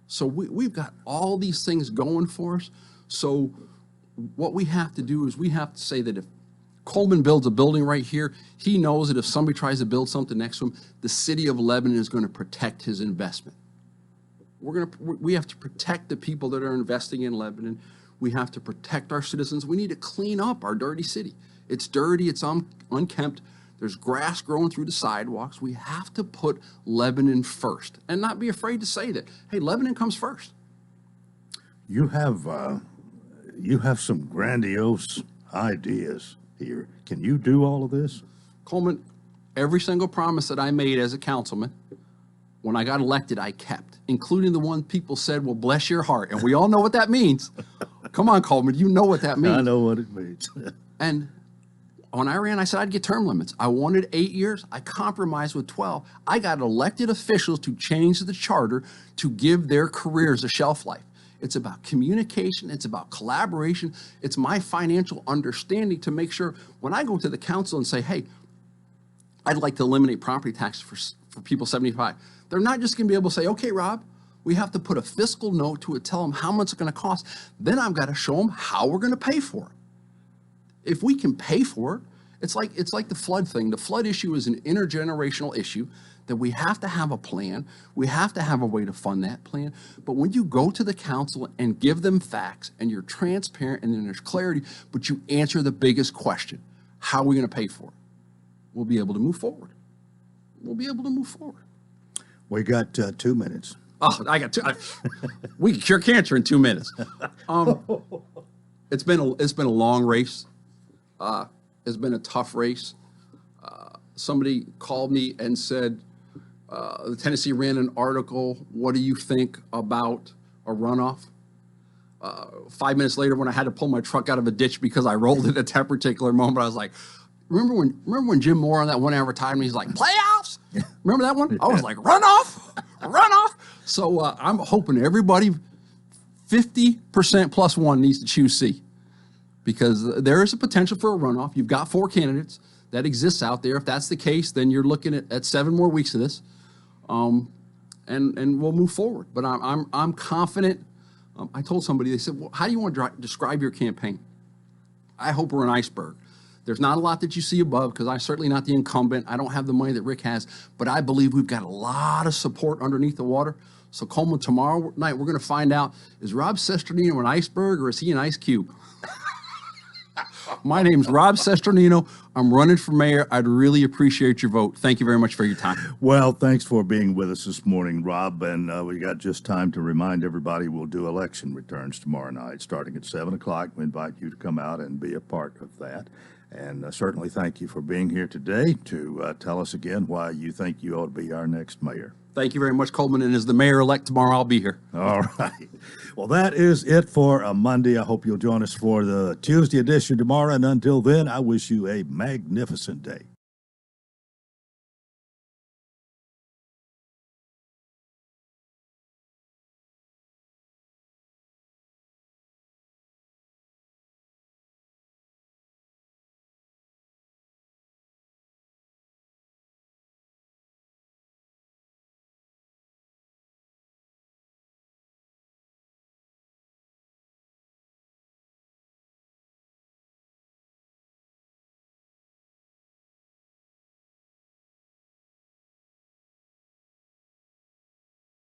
So we've got all these things going for us. So what we have to do is we have to say that if Coleman builds a building right here, he knows that if somebody tries to build something next to him, the city of Lebanon is going to protect his investment. We have to protect the people that are investing in Lebanon. We have to protect our citizens. We need to clean up our dirty city. It's dirty, it's unkempt. There's grass growing through the sidewalks. We have to put Lebanon first, and not be afraid to say that, hey, Lebanon comes first. You have some grandiose ideas here. Can you do all of this? Coleman, every single promise that I made as a councilman, when I got elected, I kept, including the one people said, well, bless your heart. And we all know what that means. Come on, Coleman, you know what that means. I know what it means. And when I ran, I said I'd get term limits. I wanted 8 years. I compromised with 12. I got elected officials to change the charter to give their careers a shelf life. It's about communication. It's about collaboration. It's my financial understanding to make sure when I go to the council and say, hey, I'd like to eliminate property tax for people 75. They're not just going to be able to say, okay, Rob, we have to put a fiscal note to it, tell them how much it's going to cost. Then I've got to show them how we're going to pay for it. If we can pay for it, it's like the flood thing. The flood issue is an intergenerational issue that we have to have a plan. We have to have a way to fund that plan. But when you go to the council and give them facts and you're transparent and then there's clarity, but you answer the biggest question, how are we going to pay for it? We'll be able to move forward. We'll be able to move forward. We got 2 minutes. Oh, I got two. We can cure cancer in 2 minutes. It's been a long race. It's been a tough race. Somebody called me and said, the Tennessee ran an article. What do you think about a runoff? 5 minutes later, when I had to pull my truck out of a ditch because I rolled it at that particular moment, I was like, remember when Jim Moore on that one advertisement, he's like, playoffs? Remember that one? I was like, runoff. So I'm hoping everybody 50% plus one needs to choose C, because there is a potential for a runoff. You've got 4 candidates that exists out there. If that's the case, then you're looking at 7 more weeks of this, and we'll move forward. But I'm confident. I told somebody, they said, well, how do you want to describe your campaign? I hope we're an iceberg. There's not a lot that you see above, because I'm certainly not the incumbent. I don't have the money that Rick has, but I believe we've got a lot of support underneath the water. So Coleman, tomorrow night, we're going to find out, is Rob Sesternino an iceberg or is he an ice cube? My name's Rob Sesternino. I'm running for mayor. I'd really appreciate your vote. Thank you very much for your time. Well, thanks for being with us this morning, Rob. And we got just time to remind everybody we'll do election returns tomorrow night, starting at 7 o'clock. We invite you to come out and be a part of that. And certainly thank you for being here today to tell us again why you think you ought to be our next mayor. Thank you very much, Coleman. And as the mayor-elect tomorrow, I'll be here. All right. Well, that is it for a Monday. I hope you'll join us for the Tuesday edition tomorrow. And until then, I wish you a magnificent day.